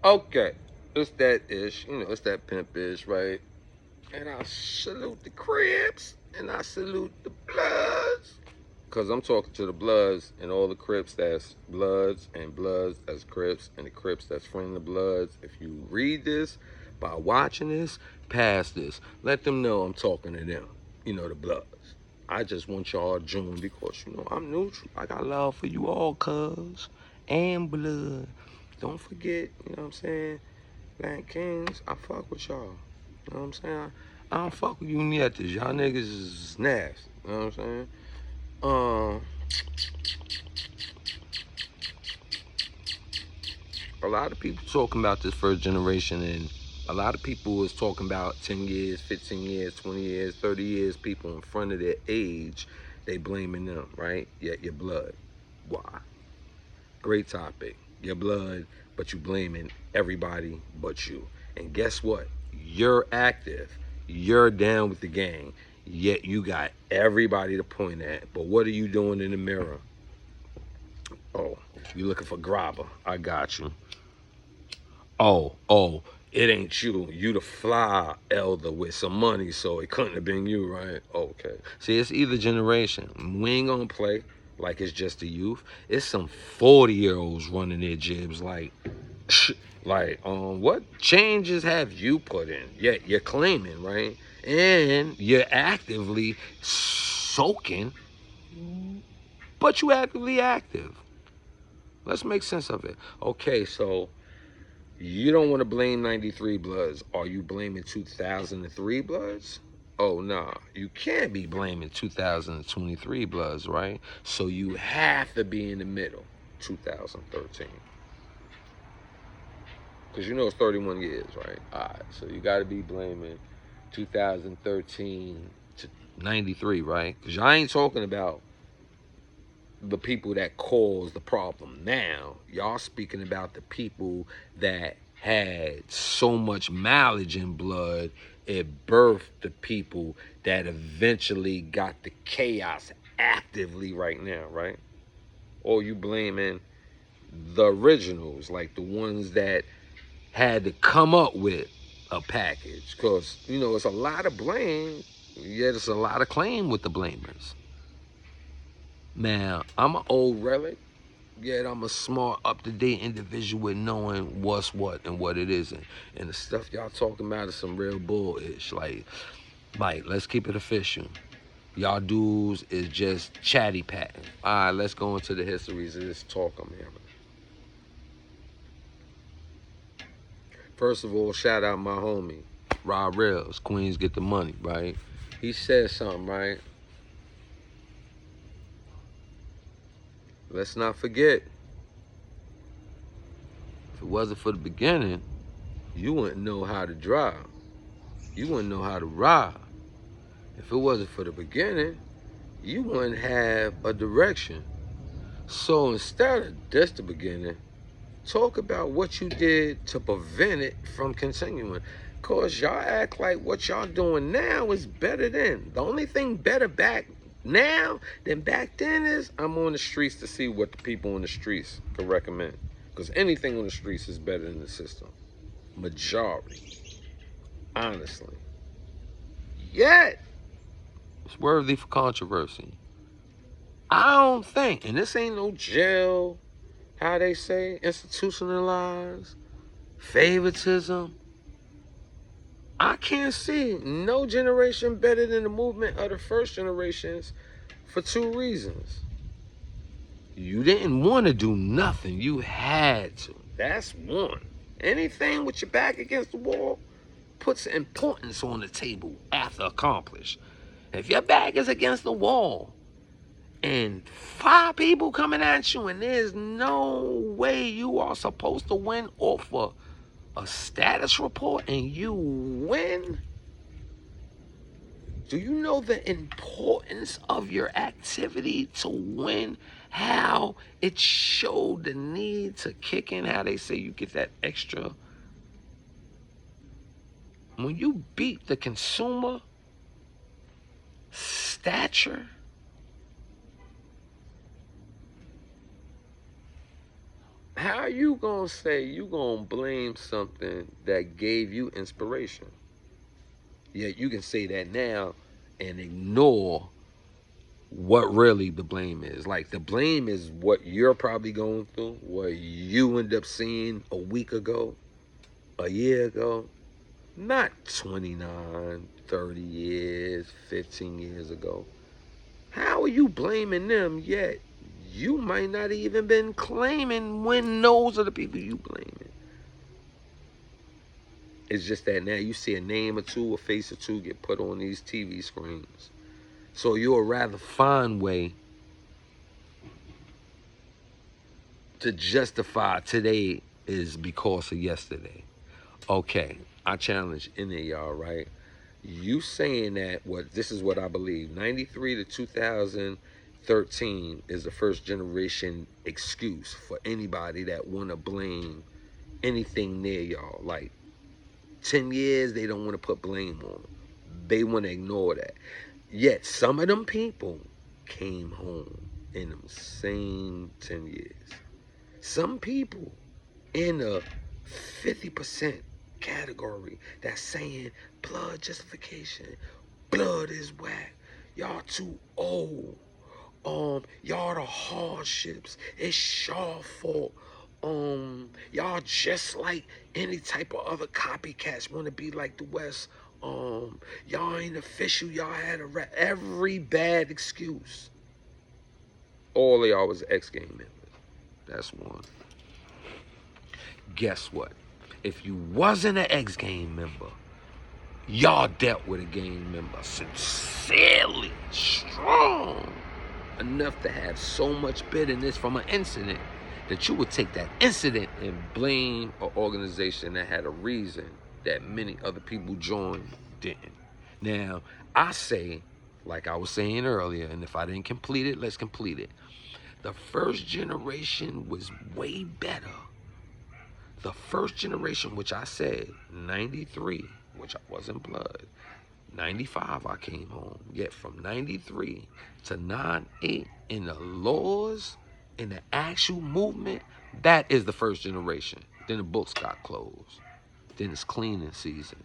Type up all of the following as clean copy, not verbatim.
Okay, it's that ish, it's that pimp ish, right? And I salute the Crips and I salute the Bloods. Because I'm talking to the Bloods and all the Crips that's Bloods and Bloods that's Crips and the Crips that's friend of the Bloods. If you read this by watching this, pass this. Let them know I'm talking to them, the Bloods. I just want y'all June because, I'm neutral. I got love for you all, cuz. And Blood. Don't forget, you know what I'm saying? Black Kings, I fuck with y'all. You know what I'm saying? I don't fuck with you nietas. Y'all niggas is nasty. You know what I'm saying? Um, a lot of people talking about this first generation, and a lot of people is talking about 10 years, 15 years, 20 years, 30 years, people in front of their age, they blaming them, right? Yet your blood. Why? Great topic. Your blood, but you blaming everybody but you. And guess what? You're active. You're down with the gang. Yet you got everybody to point at. But what are you doing in the mirror? Oh, you looking for grabber. I got you. Oh, it ain't you. You the fly elder with some money, so it couldn't have been you, right? Okay. See, it's either generation. We ain't gonna play like it's just the youth. It's some 40-year-olds running their jibs what changes have you put in? Yet you're claiming, right? And you're actively soaking, but you actively active. Let's make sense of it. Okay, so you don't want to blame 93 Bloods. Are you blaming 2003 Bloods? Oh, nah. You can't be blaming 2023 Bloods, right? So you have to be in the middle, 2013. Because it's 31 years, right? All right, so you got to be blaming 2013 to 93, right? Because y'all ain't talking about the people that caused the problem now. Y'all speaking about the people that had so much mileage in blood, it birthed the people that eventually got the chaos actively right now, right? Or you blaming the originals, like the ones that had to come up with a package. Because, it's a lot of blame, yet it's a lot of claim with the blamers. Now, I'm an old relic, yet I'm a smart, up-to-date individual with knowing what's what and what it isn't. And the stuff y'all talking about is some real bullish. Like, let's keep it official. Y'all dudes is just chatty patting. All right, let's go into the histories of this talk I'm having. First of all, shout out my homie, Rob Rails, Queens Get the Money, right? He said something, right? Let's not forget, if it wasn't for the beginning, you wouldn't know how to drive. You wouldn't know how to ride. If it wasn't for the beginning, you wouldn't have a direction. So instead of just the beginning, talk about what you did to prevent it from continuing. Cause y'all act like what y'all doing now is better than. The only thing better back now than back then is I'm on the streets to see what the people on the streets can recommend. Because anything on the streets is better than the system. Majority. Honestly. Yet, it's worthy for controversy. I don't think, and this ain't no jail, how they say, institutionalized, favoritism. I can't see no generation better than the movement of the first generations for two reasons. You didn't want to do nothing. You had to. That's one. Anything with your back against the wall puts importance on the table after accomplished. If your back is against the wall and 5 people coming at you and there's no way you are supposed to win off a status report and you win, do you know the importance of your activity to win? How it showed the need to kick in, how they say you get that extra. When you beat the consumer stature, how are you gonna say you gonna blame something that gave you inspiration? Yet you can say that now and ignore what really the blame is. Like, the blame is what you're probably going through, what you end up seeing a week ago, a year ago, not 29, 30 years, 15 years ago. How are you blaming them yet you might not even been claiming when those are the people you blaming? It's just that now you see a name or two, a face or two get put on these TV screens. So you'll rather find way to justify today is because of yesterday. Okay, I challenge any of y'all, right? You saying that, what this is what I believe, 93 to 2013 is the first generation excuse for anybody that want to blame anything near y'all. Like 10 years, they don't want to put blame on them. They want to ignore that. Yet some of them people came home in them same 10 years. Some people in the 50% category that's saying blood justification, blood is whack, y'all too old, y'all the hardships, it's y'all fault, y'all just like any type of other copycats want to be like the West, y'all ain't official, y'all had every bad excuse. All of y'all was X game members. That's one. Guess what? If you wasn't an X game member, y'all dealt with a game member sincerely, strong enough to have so much bitterness from an incident that you would take that incident and blame an organization that had a reason that many other people joined didn't. Now, I say, like I was saying earlier, and if I didn't complete it, let's complete it. The first generation was way better. The first generation, which I said, 93, which I wasn't blood. 95, I came home. Yet from 93 to 98, in the laws, in the actual movement, that is the first generation. Then the books got closed. Then it's cleaning season.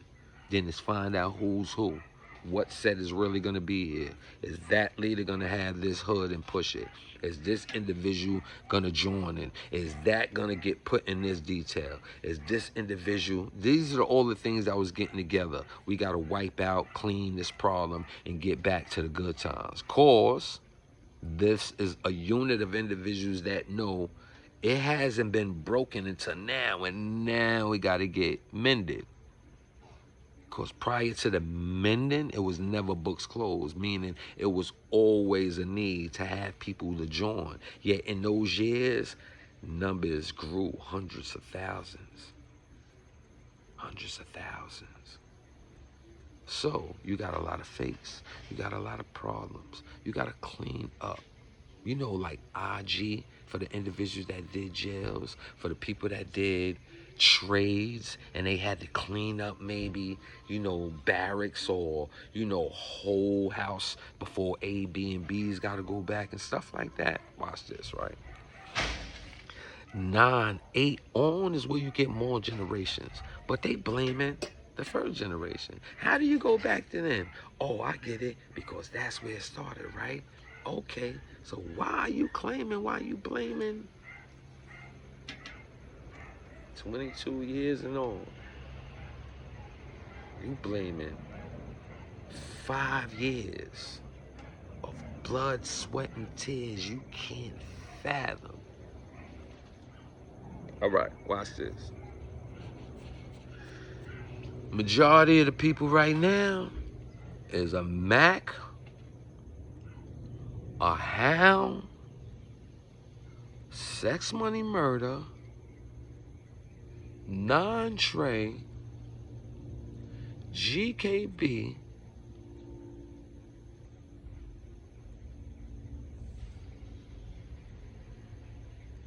Then it's find out who's who. What set is really going to be here? Is that leader going to have this hood and push it? Is this individual going to join it? Is that going to get put in this detail? Is this individual? These are all the things I was getting together. We got to wipe out, clean this problem, and get back to the good times. Cause this is a unit of individuals that know it hasn't been broken until now, and now we got to get mended. Because prior to the mending, it was never books closed, meaning it was always a need to have people to join. Yet in those years, numbers grew hundreds of thousands. Hundreds of thousands. So you got a lot of fakes. You got a lot of problems. You got to clean up. You know, like IG for the individuals that did jails, for the people that did trades and they had to clean up maybe, you know, barracks or, you know, whole house before A, B, and B's got to go back and stuff like that. Watch this, right? 9, 8 on is where you get more generations, but they blaming the first generation. How do you go back to them? Oh, I get it, because that's where it started, right? Okay, so why are you claiming, why are you blaming 22 years and on? You blaming 5 years of blood, sweat, and tears you can't fathom. All right, watch this. Majority of the people right now is a Mac, a Hound, Sex, Money, Murder, Non-Trey, GKB,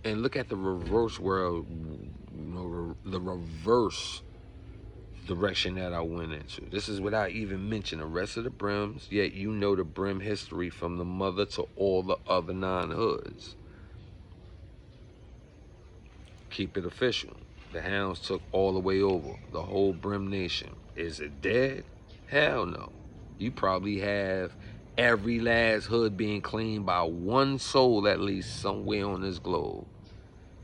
and look at the reverse world, you know, the reverse direction that I went into. This is without even mentioning the rest of the brims, yet you know the brim history from the mother to all the other 9 hoods. Keep it official. The Hounds took all the way over. The whole Brim Nation. Is it dead? Hell no. You probably have every last hood being claimed by one soul at least somewhere on this globe.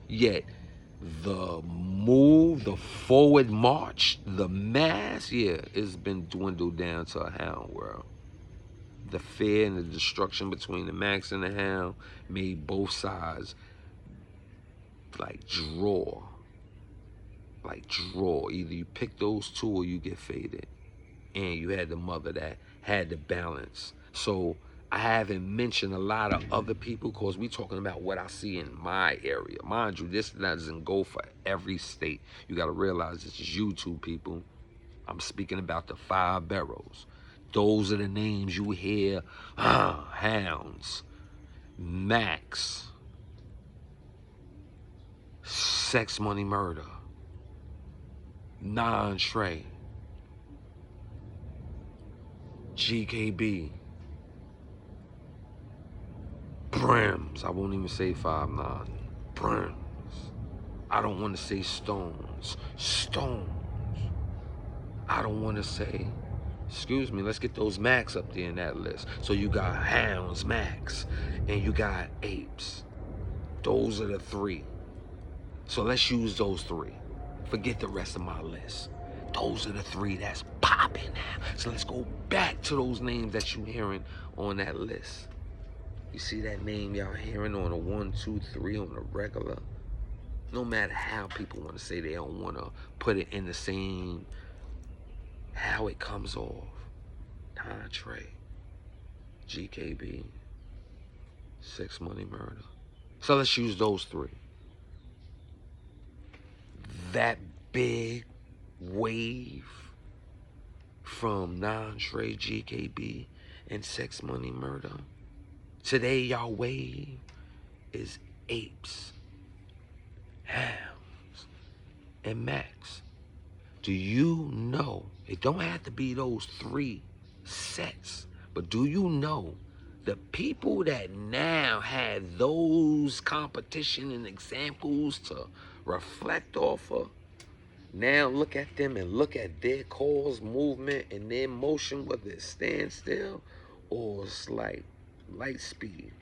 Yet, the move, the forward march, the mass, yeah, it's been dwindled down to a hound world. The fear and the destruction between the Max and the Hound made both sides like draw. Like draw. Either you pick those two or you get faded. And you had the mother that had the balance. So I haven't mentioned a lot of other people because we're talking about what I see in my area. Mind you, this doesn't go for every state. You got to realize this is YouTube, people. I'm speaking about the 5 boroughs. Those are the names you hear. Hounds, Max, Sex, Money, Murder, Non-Trey, GKB, Brims. I won't even say 5'9". Brims. I don't want to say Stones. Stones. I don't want to say, excuse me, let's get those Max up there in that list. So you got Hounds, Max, and you got Apes. Those are the 3. So let's use those 3. Forget the rest of my list. Those are the 3 that's popping now. So let's go back to those names that you're hearing on that list. You see that name y'all hearing on a 1, 2, 3 on the regular? No matter how people want to say they don't want to put it in the same, how it comes off. Non-Trey, GKB, Sex, Money, Murder. So let's use those 3. That big wave from Non-Trey, GKB, and Sex, Money, Murder. Today, y'all wave is Apes, Hounds, and Max. Do you know, it don't have to be those 3 sets, but do you know the people that now have those competition and examples to reflect off of, now look at them and look at their cause, movement, and their motion, whether it's standstill or it's like light speed.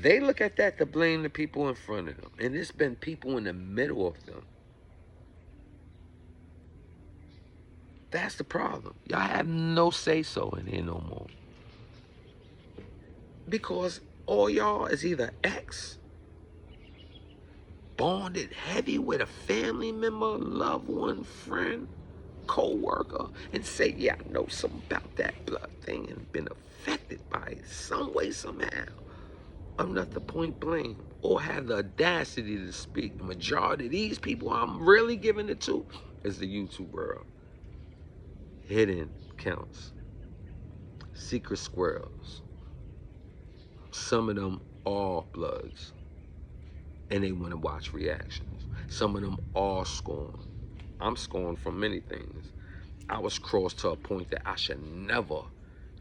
They look at that to blame the people in front of them. And it's been people in the middle of them. That's the problem. Y'all have no say-so in here no more. Because all y'all is either ex, bonded heavy with a family member, loved one, friend, co-worker, and say, yeah, I know something about that blood thing and been affected by it some way, somehow. I'm not the point blame. Or have the audacity to speak. The majority of these people I'm really giving it to is the YouTube world. Hidden counts. Secret squirrels. Some of them are bloods. And they want to watch reactions. Some of them are scorned. I'm scorned from many things. I was crossed to a point that I should never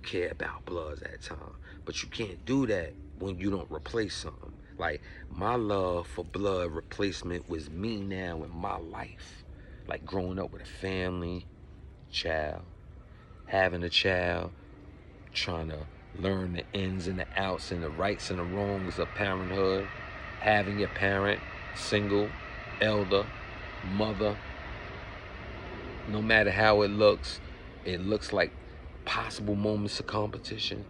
care about bloods at that time. But you can't do that when you don't replace something. Like, my love for blood replacement was me now in my life. Like growing up with a family, child, having a child, trying to learn the ins and the outs and the rights and the wrongs of parenthood, having your parent, single, elder, mother. No matter how it looks like possible moments of competition.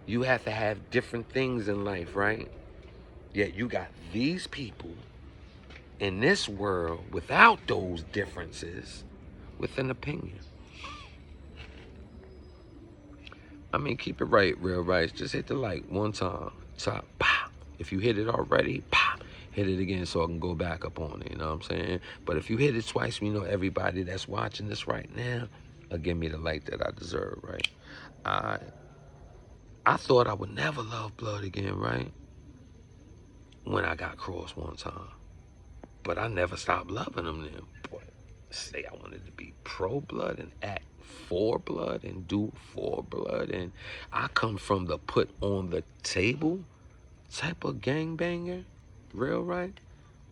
You have to have different things in life, right? Yet you got these people in this world without those differences with an opinion. I mean, keep it right, real right. Just hit the like one time. Top, pop. If you hit it already, pop. Hit it again so I can go back up on it, you know what I'm saying? But if you hit it twice, you know everybody that's watching this right now will give me the like that I deserve, right? I thought I would never love blood again, right? When I got crossed one time. But I never stopped loving them then. Boy, say I wanted to be pro-blood and act for blood and do for blood. And I come from the put on the table type of gangbanger. Real right?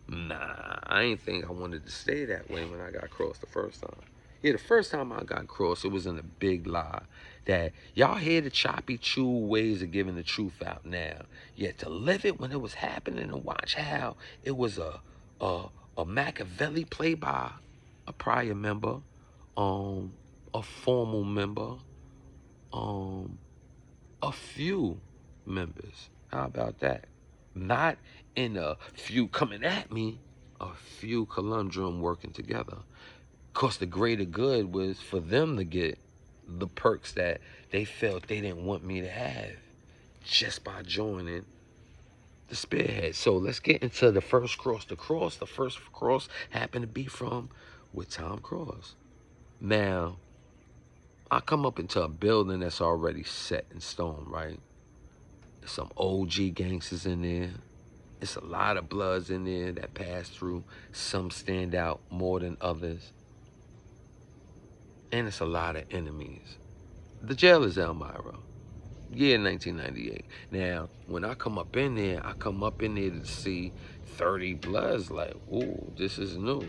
Nah, I ain't think I wanted to stay that way when I got crossed the first time. Yeah, the first time I got crossed, it was in a big lie. That y'all hear the choppy chew ways of giving the truth out now. Yet to live it when it was happening and watch how it was a, a Machiavelli play by a prior member, a formal member, um, a few members. How about that? Not in a few coming at me, a few conundrum working together. Because the greater good was for them to get the perks that they felt they didn't want me to have just by joining the spearhead. So let's get into the first cross. The first cross happened to be from with Tom Cross. Now, I come up into a building that's already set in stone, right? There's some OG gangsters in there. It's a lot of bloods in there that pass through. Some stand out more than others. And it's a lot of enemies. The jail is Elmira. Year 1998. Now, when I come up in there, I come up in there to see 30 bloods. Like, ooh, this is new.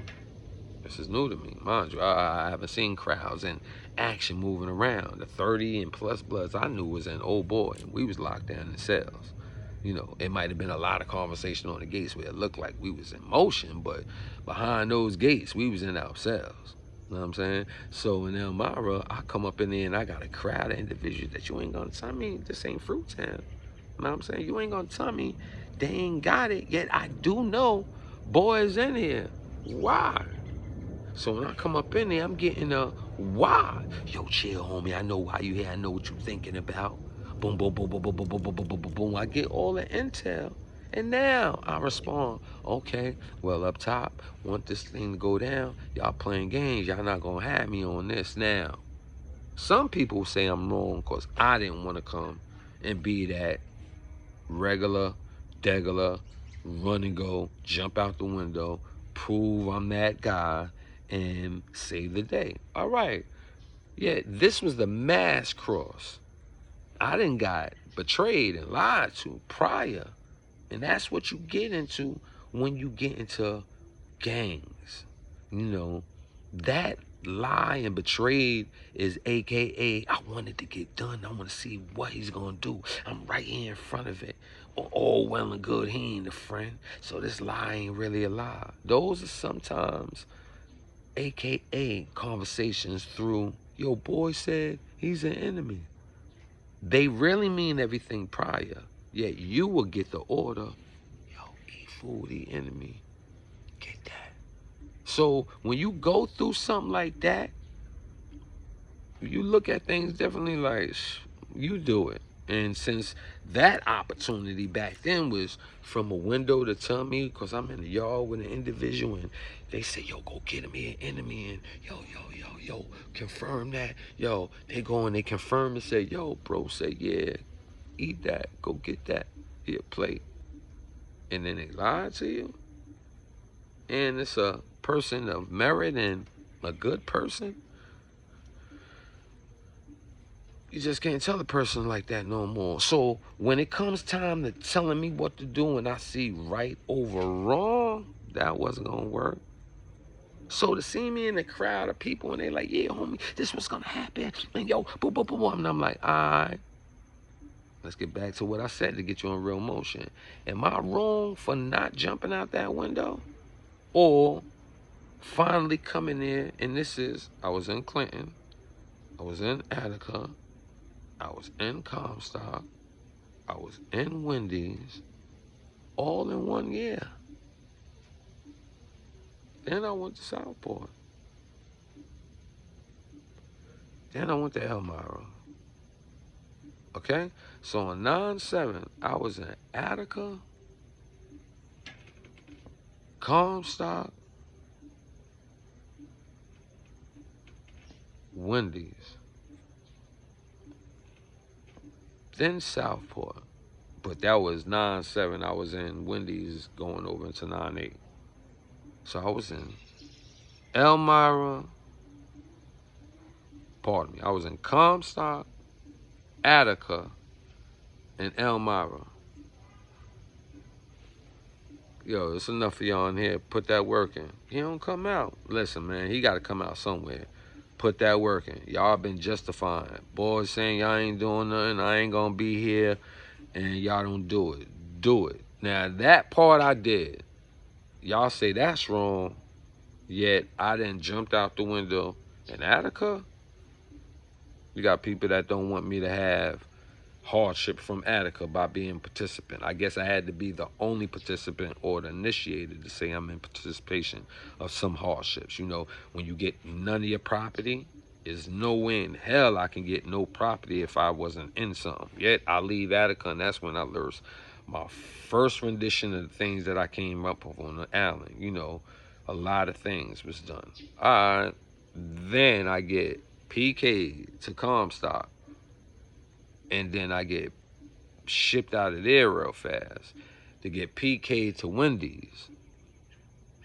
This is new to me. Mind you, I haven't seen crowds and action moving around. The 30 and plus bloods I knew was an old boy. We was locked down in cells. You know, it might have been a lot of conversation on the gates where it looked like we was in motion, but behind those gates, we was in our cells. You know what I'm saying? So in Elmira, I come up in there and I got a crowd of individuals that you ain't gonna tell me this ain't Fruit Town. You know what I'm saying? You ain't gonna tell me they ain't got it, yet I do know boys in here. Why? So when I come up in there, I'm getting a why. Yo, chill, homie. I know why you here. I know what you thinking about. Boom, boom, boom, boom, boom, boom, boom, boom, boom, boom, boom, boom. I get all the intel. And now I respond, okay, well, up top, want this thing to go down. Y'all playing games. Y'all not going to have me on this now. Some people say I'm wrong because I didn't want to come and be that regular, degular, run and go, jump out the window, prove I'm that guy, and save the day. All right. Yeah, this was the mass cross. I didn't got betrayed and lied to prior. And that's what you get into when you get into gangs. You know, that lie and betrayed is AKA, I wanted to get done. I want to see what he's going to do. I'm right here in front of it. All well and good, he ain't a friend. So this lie ain't really a lie. Those are sometimes AKA conversations through, yo, boy said he's an enemy. They really mean everything prior. Yet you will get the order, yo, E4, the enemy. Get that. So when you go through something like that, you look at things differently. Like, you do it. And since that opportunity back then was from a window to tell me, because I'm in the yard with an individual and they say, yo, go get him here, enemy, and yo, confirm that. Yo, they go and they confirm and say, yo, bro, say, yeah, eat that, go get that, here, plate. And then they lie to you. And it's a person of merit and a good person. You just can't tell a person like that no more. So when it comes time to telling me what to do and I see right over wrong, that wasn't gonna work. So to see me in the crowd of people and they like, yeah, homie, this was gonna happen. And yo, boom, boom, boom, boom. And I'm like, all right, let's get back to what I said to get you in real motion. Am I wrong for not jumping out that window? Or finally coming in, and this is, I was in Clinton, I was in Attica, I was in Comstock, I was in Wendy's, all in 1 year. Then I went to Southport. Then I went to Elmira. Okay? So on 9/7, I was in Attica, Comstock, Wendy's, then Southport. But that was 9/7. I was in Wendy's going over into 9/8. So I was in Elmira, pardon me, I was in Comstock, Attica, and Elmira. yo, it's enough of y'all in here. Put that work in. He don't come out. Listen, man, he got to come out somewhere. Put that work in. Y'all been justifying. Boys saying y'all ain't doing nothing. I ain't going to be here. And y'all don't do it. Do it. Now, that part I did. Y'all say that's wrong. Yet, I done jumped out the window. In Attica, you got people that don't want me to have hardship from Attica by being participant. I guess I had to be the only participant or the initiated to say I'm in participation of some hardships. You know, when you get none of your property, there's no way in hell I can get no property if I wasn't in something. Yet I leave Attica, and that's when I learned my first rendition of the things that I came up with on the island. You know, a lot of things was done. All right, then I get PK to Comstock. And then I get shipped out of there real fast to get PK to Wendy's.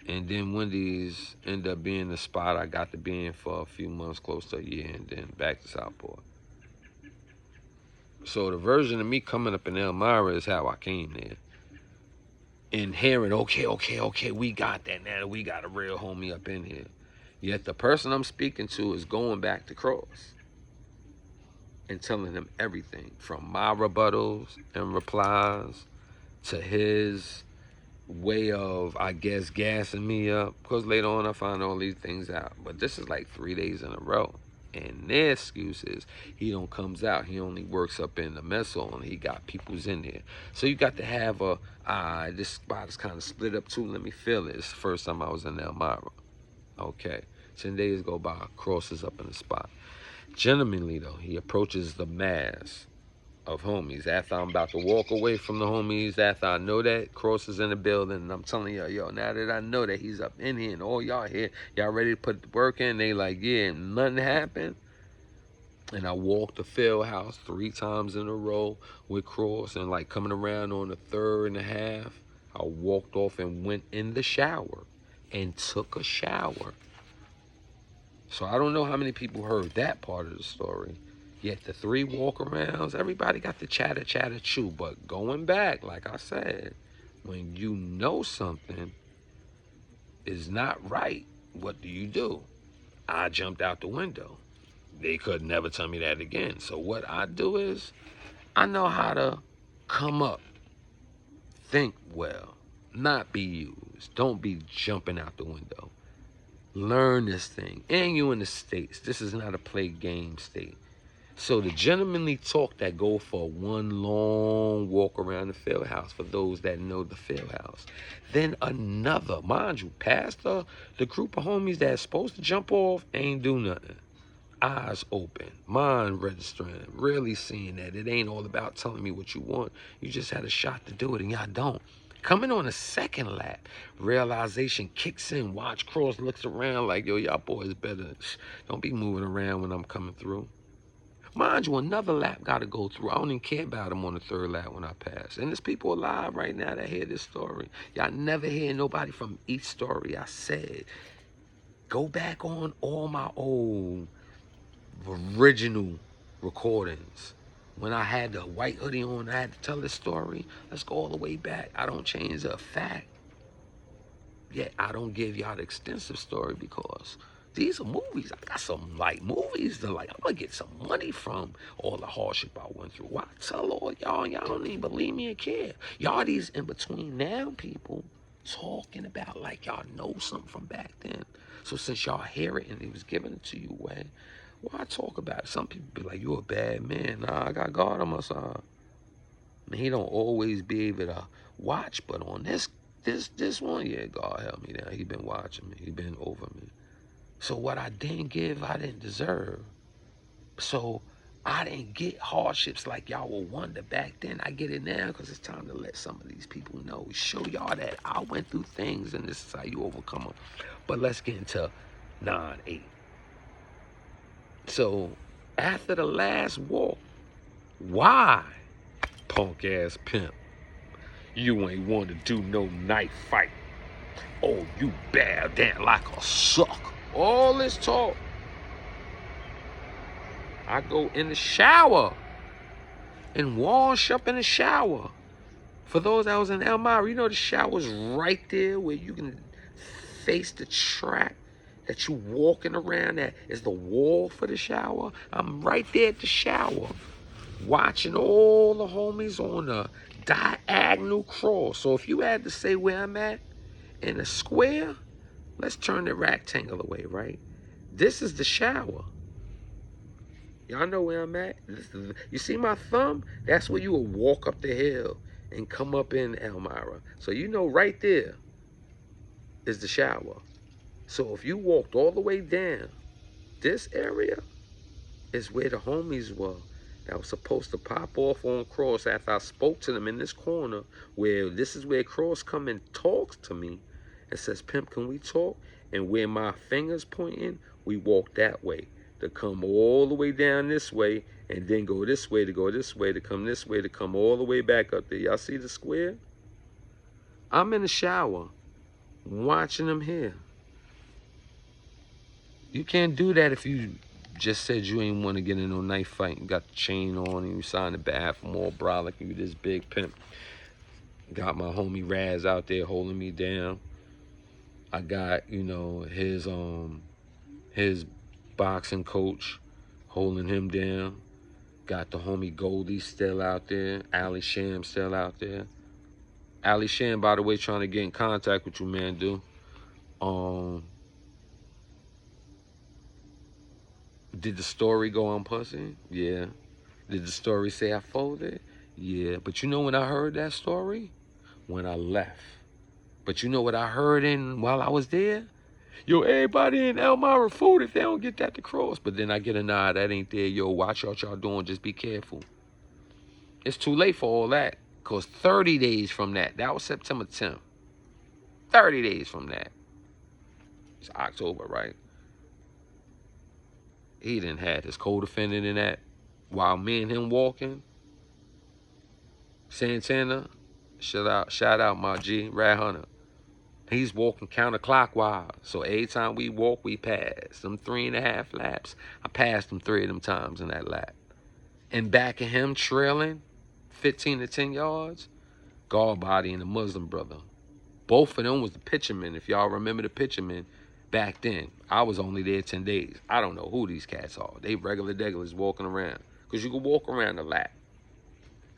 And then Wendy's ended up being the spot I got to be in for a few months, close to a year, and then back to Southport. So the version of me coming up in Elmira is how I came there. And hearing, okay, we got that now. We got a real homie up in here. Yet the person I'm speaking to is going back to Cross and telling him everything from my rebuttals and replies to his way of, I guess, gassing me up. Because later on I find all these things out. But this is like 3 days in a row. And their excuse is he don't comes out. He only works up in the mess hall and he got people's in there. So you got to have this spot is kind of split up too. Let me feel it. It's the first time I was in Elmira. Okay. 10 days go by. Crosses up in the spot. Gentlemanly though, he approaches the mass of homies. After I'm about to walk away from the homies, after I know that Cross is in the building, and I'm telling y'all, yo, now that I know that he's up in here and all y'all here, y'all ready to put the work in? They like, yeah, and nothing happened. And I walked the field house 3 times in a row with Cross, and like coming around on the 3rd and a half, I walked off and went in the shower and took a shower. So I don't know how many people heard that part of the story. Yet the 3 walk-arounds, everybody got the chatter, chew. But going back, like I said, when you know something is not right, what do? I jumped out the window. They could never tell me that again. So what I do is, I know how to come up, think well, not be used. Don't be jumping out the window. Learn this thing. And you in the States. This is not a play game state. So the gentlemanly talk that go for one long walk around the field house for those that know the field house. Then another, mind you, past the group of homies that's supposed to jump off, ain't do nothing. Eyes open, mind registering, really seeing that it ain't all about telling me what you want. You just had a shot to do it and y'all don't. Coming on a second lap, realization kicks in. Watch Cross looks around like, yo, y'all boys better. Don't be moving around when I'm coming through. Mind you, another lap got to go through. I don't even care about him on the 3rd lap when I pass. And there's people alive right now that hear this story. Y'all never hear nobody from each story I said. Go back on all my old original recordings. When I had the white hoodie on, I had to tell this story. Let's go all the way back. I don't change a fact. Yet I don't give y'all the extensive story because these are movies. I got some like movies that like I'm gonna get some money from all the hardship I went through. Why tell all y'all don't even believe me and care. Y'all these in between now people talking about like y'all know something from back then. So since y'all hear it and it was given to you way, why talk about it? Some people be like, you a bad man. Nah, I got God on my side. And he don't always be able to watch, but on this one, yeah, God help me now. He been watching me. He been over me. So what I didn't give, I didn't deserve. So I didn't get hardships like y'all will wonder back then. I get it now because it's time to let some of these people know. Show y'all that I went through things and this is how you overcome them. But let's get into 9-8. So after the last walk, why, punk ass pimp, you ain't want to do no night fight? Oh, you bow down like a sucker. All this talk. I go in the shower and wash up in the shower. For those that was in Elmira, you know the shower's right there where you can face the track that you walking around. That is the wall for the shower. I'm right there at the shower, watching all the homies on a diagonal cross. So if you had to say where I'm at in a square, let's turn the rectangle away, right? This is the shower. Y'all know where I'm at? You see my thumb? That's where you will walk up the hill and come up in Elmira. So you know right there is the shower. So if you walked all the way down, this area is where the homies were that was supposed to pop off on Cross after I spoke to them in this corner, where this is where Cross come and talks to me and says, Pimp, can we talk? And where my fingers pointing, we walk that way to come all the way down this way and then go this way to go this way to come this way to come all the way back up there. Y'all see the square? I'm in the shower watching them here. You can't do that if you just said you ain't want to get in no knife fight and got the chain on and you signed the bathroom all brolic and you this big pimp. Got my homie Raz out there holding me down. I got, you know, his boxing coach holding him down. Got the homie Goldie still out there. Ali Sham still out there. Ali Sham, by the way, trying to get in contact with you, man, dude. Did the story go on pussy? Yeah. Did the story say I folded? Yeah. But you know when I heard that story? When I left. But you know what I heard while I was there? Yo, everybody in Elmira food if they don't get that to Cross. But then I get a nod, that ain't there. Yo, watch what y'all doing, just be careful. It's too late for all that. Because 30 days from that was September 10th. 30 days from that. It's October, right? He done had his co-defendant in that while me and him walking. Santana, shout out my G, Rat Hunter. He's walking counterclockwise. So every time we walk, we pass. Them 3.5 laps, I passed him 3 of them times in that lap. And back of him trailing 15 to 10 yards, guard body and the Muslim brother. Both of them was the pitchermen. If y'all remember the pitchermen back then, I was only there 10 days. I don't know who these cats are. They regular degglers walking around. Because you can walk around the lap.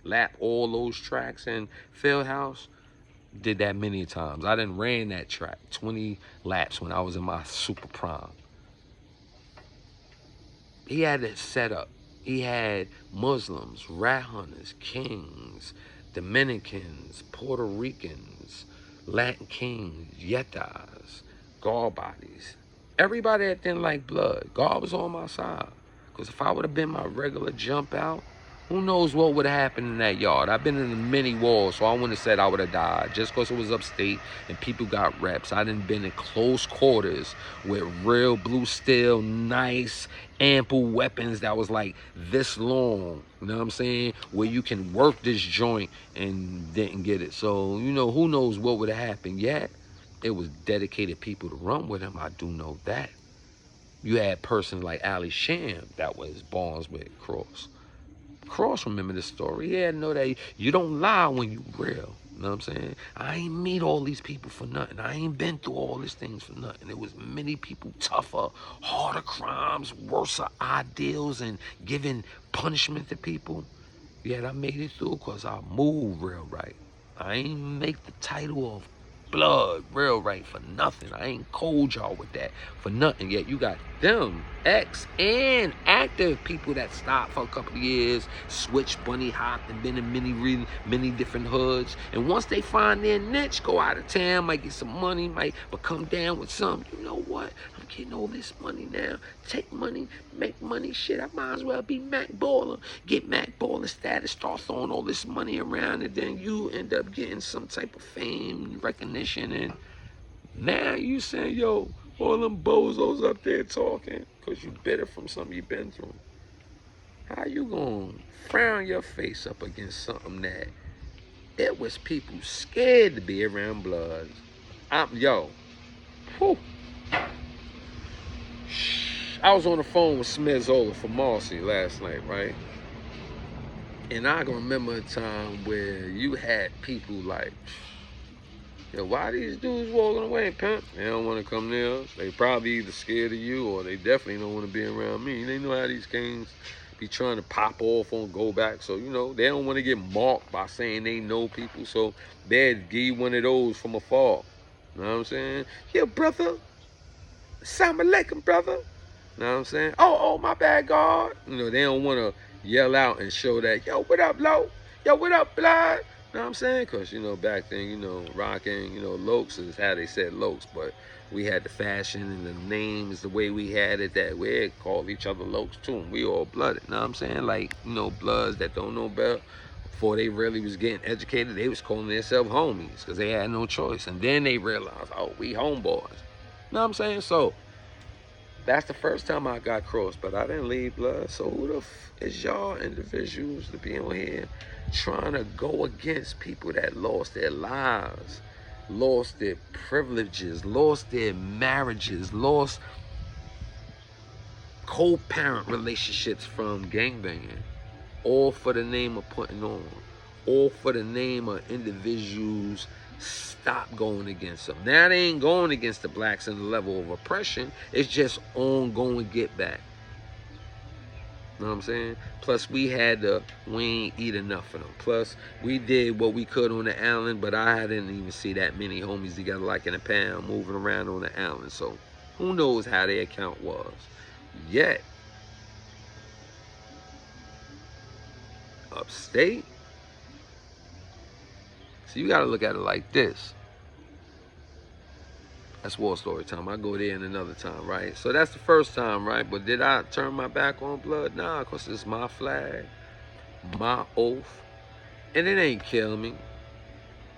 Lap all those tracks in Fieldhouse. Did that many times. I done ran that track 20 laps when I was in my super prime. He had it set up. He had Muslims, rat hunters, kings, Dominicans, Puerto Ricans, Latin kings, Yetas, guard bodies. Everybody that didn't like blood. God was on my side. Because if I would have been my regular jump out, who knows what would have happened in that yard. I've been in the many wars, so I wouldn't have said I would have died. Just because it was upstate and people got reps. I done been in close quarters with real blue steel, nice, ample weapons that was like this long. You know what I'm saying? Where you can work this joint and didn't get it. So, you know, who knows what would have happened yet. It was dedicated people to run with him. I do know that. You had persons like Ali Sham that was bonds with Cross. Cross remember the story. He had to know that you don't lie when you real. You know what I'm saying? I ain't meet all these people for nothing. I ain't been through all these things for nothing. There was many people tougher, harder crimes, worse ideals, and giving punishment to people. Yet I made it through because I moved real right. I ain't make the title of blood real right for nothing. I ain't cold y'all with that for nothing. Yet you got them ex and active people that stopped for a couple of years, switched, bunny hopped, and been in many different hoods. And once they find their niche, go out of town, might get some money, might come down with some. You know what? I'm getting all this money now. Take money, make money. Shit, I might as well be Mac Baller. Get Mac Baller status, start throwing all this money around, and then you end up getting some type of fame, recognition, and now you saying, yo, all them bozos up there talking because you bitter from something you been through. How you gonna frown your face up against something that it was people scared to be around blood? Yo, whew. I was on the phone with Smith Zola from Marcy last night, right? And I can remember a time where you had people like, yo, why these dudes walking away, pimp? They don't want to come near us. They probably either scared of you or they definitely don't want to be around me. They know how these kings be trying to pop off on go back. So, you know, they don't want to get marked by saying they know people. So they'd give you one of those from afar. You know what I'm saying? Yeah, brother. Assalamu alaikum, brother. You know what I'm saying? Oh, my bad, God. You know, they don't want to yell out and show that, yo, what up, Lo? Yo, what up, blood? You know what I'm saying? Because, you know, back then, you know, rocking, you know, Lokes is how they said Lokes, but we had the fashion and the names, the way we had it, that we called each other Lokes too, and we all blooded. You know what I'm saying? Like, you know, bloods that don't know better. Before they really was getting educated, they was calling themselves homies because they had no choice. And then they realized, oh, we homeboys. You know what I'm saying? So, that's the first time I got crossed, but I didn't leave blood. So who the is y'all individuals to be on here trying to go against people that lost their lives, lost their privileges, lost their marriages, lost co-parent relationships from gangbanging, all for the name of putting on, all for the name of individuals stop going against them. Now they ain't going against the blacks in the level of oppression. It's just ongoing get back. You know what I'm saying? Plus we ain't eat enough of them. Plus we did what we could on the island, but I didn't even see that many homies together like in a pound moving around on the island. So who knows how their account was. Yet, upstate, so you gotta look at it like this. That's war story time. I go there in another time, right? So that's the first time, right? But did I turn my back on blood? Nah, because it's my flag, my oath, and it ain't kill me.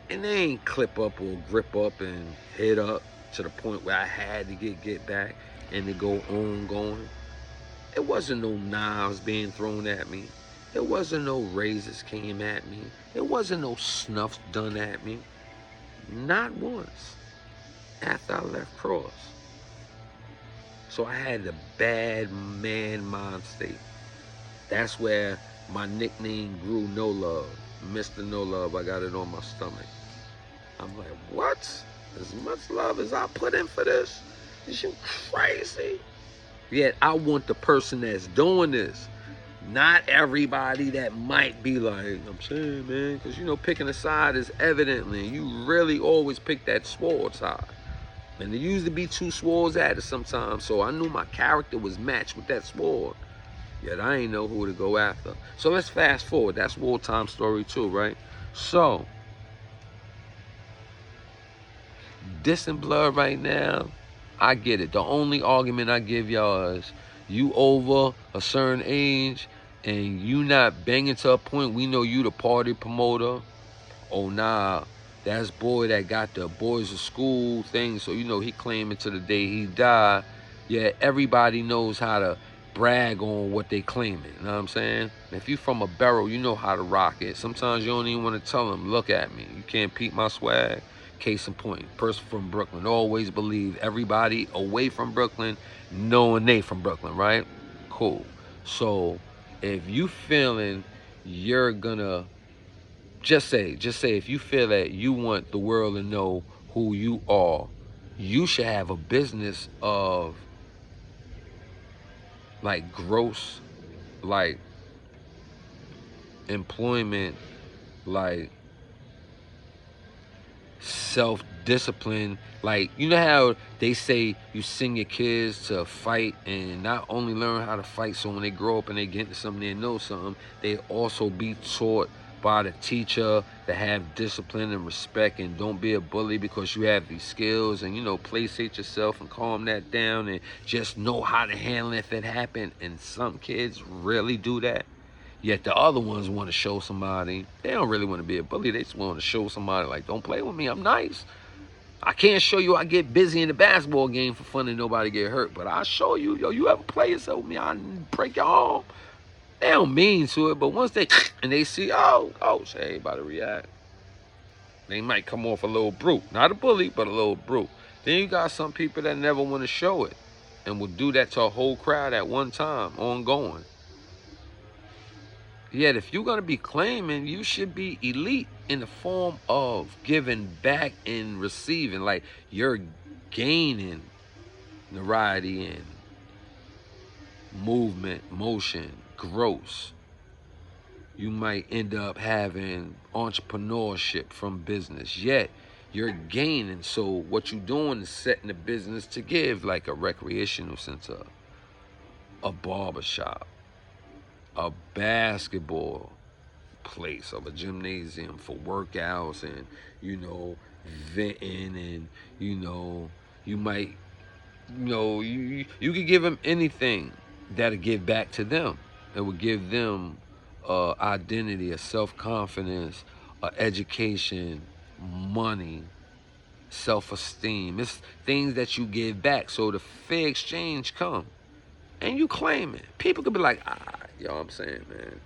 And they ain't clip up or grip up and hit up to the point where I had to get back and to go on going. It wasn't no knives being thrown at me. It wasn't no razors came at me. It wasn't no snuffs done at me. Not once after I left Cross. So I had the bad man mind state. That's where my nickname grew, No Love. Mr. No Love, I got it on my stomach. I'm like, what? As much love as I put in for this? Is you crazy? Yet I want the person that's doing this. Not everybody that might be like, I'm saying, man, because, you know, picking a side is evidently, you really always pick that sword side. And there used to be two swords at it sometimes, so I knew my character was matched with that sword. Yet I ain't know who to go after. So let's fast forward. That's wartime story too, right? So, dissing blood right now, I get it. The only argument I give y'all is you over a certain age and you not banging to a point we know you the party promoter. Oh nah, that's boy that got the boys of school thing, so you know he claiming to the day he died. Yeah, everybody knows how to brag on what they claiming. You know what I'm saying? If you from a barrel, you know how to rock it. Sometimes you don't even want to tell them, look at me. You can't peep my swag. Case in point, person from Brooklyn always believe everybody away from Brooklyn knowing they from Brooklyn, right? Cool. So if you feeling you're gonna just say if you feel that you want the world to know who you are, you should have a business of like gross, like employment, like self-discipline. Like, you know how they say you send your kids to fight and not only learn how to fight so when they grow up and they get into something, they know something, they also be taught by the teacher to have discipline and respect and don't be a bully because you have these skills, and, you know, placate yourself and calm that down and just know how to handle it if it happened. And some kids really do that. Yet the other ones want to show somebody, they don't really want to be a bully. They just want to show somebody, like, don't play with me, I'm nice. I can't show you I get busy in the basketball game for fun and nobody get hurt, but I'll show you, yo, you ever play yourself with me, I break your arm. They don't mean to it, but once they, and they see, oh, so everybody react. They might come off a little brute. Not a bully, but a little brute. Then you got some people that never want to show it and will do that to a whole crowd at one time, ongoing. Yet if you're going to be claiming, you should be elite in the form of giving back and receiving. Like you're gaining notoriety and movement, motion, growth. You might end up having entrepreneurship from business. Yet you're gaining. So what you're doing is setting the business to give, like a recreational center, a barbershop, a basketball place, of a gymnasium for workouts and, venting, and, you might, you could give them anything that'll give back to them. It would give them identity, a self-confidence, education, money, self-esteem. It's things that you give back. So the fair exchange come and you claim it. People could be like, I'm saying, man,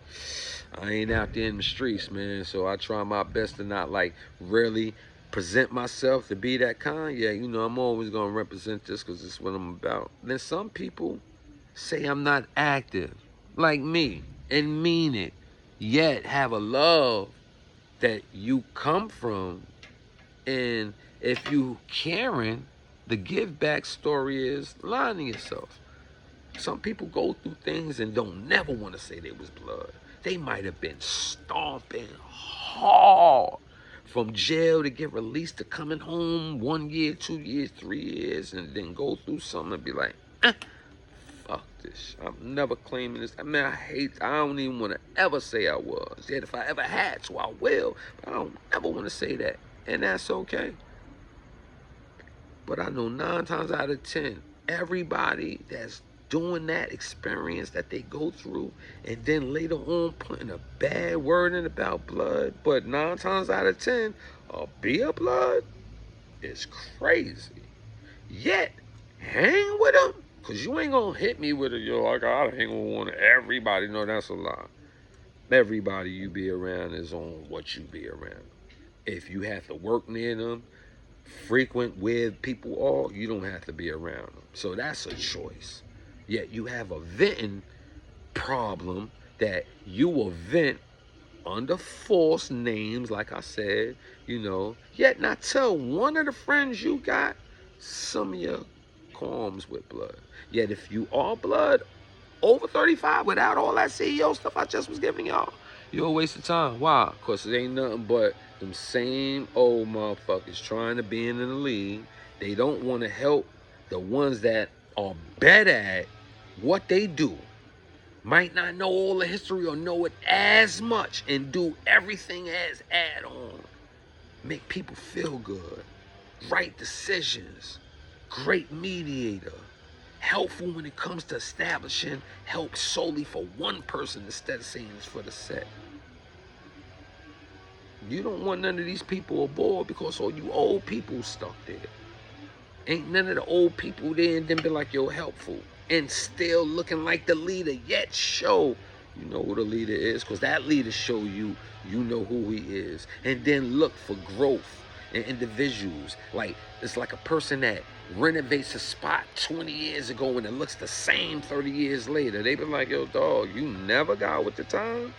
I ain't out there in the streets, man, so I try my best to not like really present myself to be that kind. Yeah, I'm always gonna represent this because it's what I'm about. Then some people say I'm not active, like me, and mean it, yet have a love that you come from. And if you caring, the give back story is lying to yourself. Some people go through things and don't never want to say they was blood. They might have been stomping hard from jail to get released to coming home 1 year, 2 years, 3 years, and then go through something and be like, fuck this. I'm never claiming this. I mean, I don't even want to ever say I was. Yet if I ever had to, I will. But I don't ever want to say that. And that's okay. But I know 9 times out of 10, everybody that's doing that experience that they go through and then later on putting a bad word in about blood, but 9 times out of 10, a beer blood is crazy. Yet, hang with them, because you ain't going to hit me with it, I got to hang with one of everybody. No, that's a lie. Everybody you be around is on what you be around. If you have to work near them, frequent where people are, you don't have to be around them. So that's a choice. Yet you have a venting problem that you will vent under false names, like I said, yet not tell one of the friends you got some of your qualms with blood. Yet if you are blood over 35 without all that CEO stuff I just was giving y'all, you're a waste of time. Why? Because it ain't nothing but them same old motherfuckers trying to be in the league. They don't want to help the ones that are better at what they do, might not know all the history or know it as much, and do everything as add-on. Make people feel good, right decisions, great mediator, helpful when it comes to establishing help solely for one person instead of saying it's for the set. You don't want none of these people aboard because all you old people stuck there. Ain't none of the old people there and then be like, helpful. And still looking like the leader, yet show you know who the leader is, because that leader show you know who he is. And then look for growth in individuals. Like, it's like a person that renovates a spot 20 years ago and it looks the same 30 years later. They be like, dog, you never got with the times?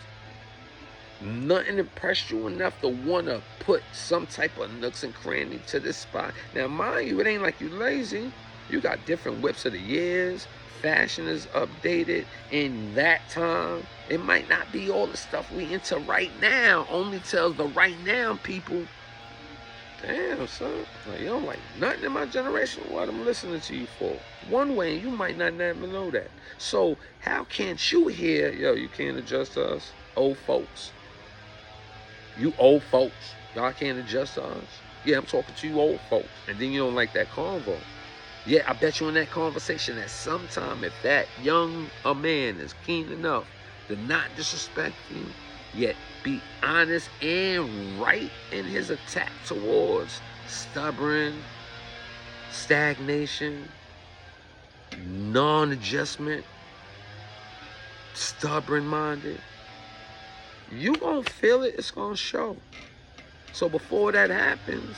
Nothing impressed you enough to want to put some type of nooks and cranny to this spot. Now, mind you, it ain't like you lazy. You got different whips of the years. Fashion is updated in that time. It might not be all the stuff we into right now. Only tells the right now people, damn, son, like, you don't like nothing in my generation. What I'm listening to you for? One way, you might not never know that. So how can't you hear, you can't adjust to us, old folks? You old folks, y'all can't adjust to us? Yeah, I'm talking to you old folks. And then you don't like that convo. Yeah, I bet you in that conversation that sometime if that young a man is keen enough to not disrespect you, yet be honest and right in his attack towards stubborn, stagnation, non-adjustment, stubborn-minded, you gonna feel it, it's gonna show. So before that happens,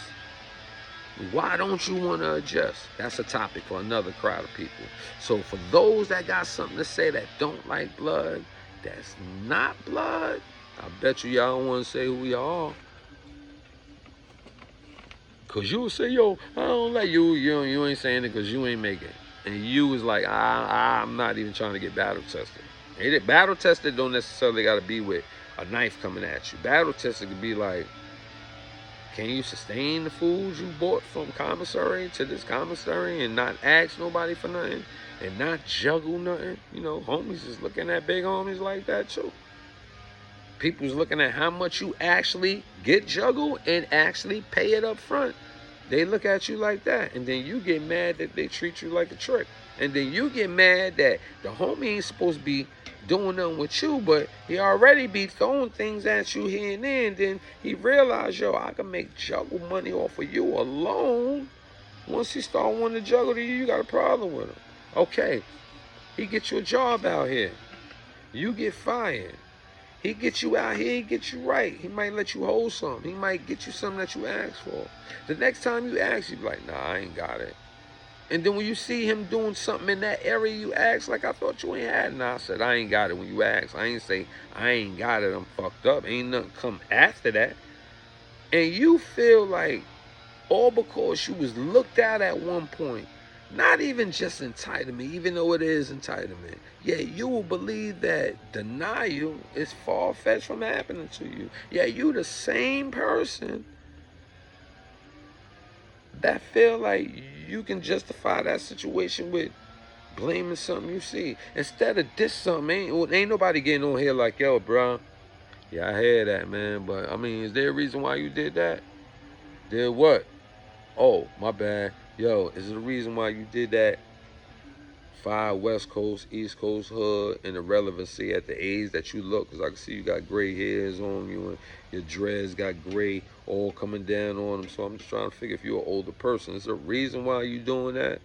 why don't you want to adjust? That's a topic for another crowd of people. So for those that got something to say that don't like blood, that's not blood, I bet you y'all don't want to say who y'all are. Cause you will say, yo, I don't like you. You ain't saying it because you ain't making it. And you was like, I'm not even trying to get battle tested. Battle tested don't necessarily got to be with a knife coming at you. Battle tested could be like, can you sustain the food you bought from commissary to this commissary and not ask nobody for nothing and not juggle nothing? You know, homies is looking at big homies like that too. People's looking at how much you actually get juggled and actually pay it up front. They look at you like that, and then you get mad that they treat you like a trick. And then you get mad that the homie ain't supposed to be doing nothing with you, but he already be throwing things at you here and there, and then he realized, yo, I can make juggle money off of you alone. Once he start wanting to juggle to you, you got a problem with him. Okay, he get you a job out here. You get fired. He gets you out here, he gets you right. He might let you hold something. He might get you something that you asked for. The next time you ask, you be like, nah, I ain't got it. And then when you see him doing something in that area, you ask, like, I thought you ain't had. Nah, I said, I ain't got it when you ask. I ain't say, I ain't got it, I'm fucked up. Ain't nothing come after that. And you feel like, all because you was looked at one point, not even just entitlement, even though it is entitlement, yet you will believe that denial is far-fetched from happening to you. Yeah, you the same person that feel like you can justify that situation with blaming something you see. Instead of this something, ain't nobody getting on here like, yo, bro, yeah, I hear that, man, but I mean, is there a reason why you did that? Did what? Oh, my bad. Yo, is there a reason why you did that? 5 West Coast, East Coast hood, and the relevancy at the age that you look, because I can see you got gray hairs on you and your dreads got gray all coming down on them. So I'm just trying to figure if you're an older person. Is there a reason why you doing that?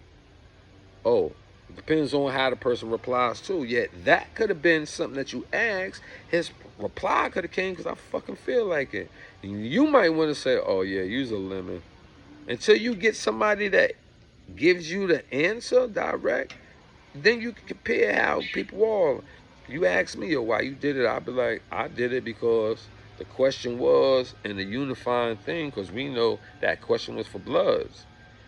Oh, it depends on how the person replies too. Yet that could have been something that you asked. His reply could have came because I fucking feel like it. And you might want to say, oh yeah, use a lemon. Until you get somebody that gives you the answer direct, then you can compare how people are. You ask me, yo, why you did it? I'll be like, I did it because the question was, and the unifying thing, because we know that question was for Bloods.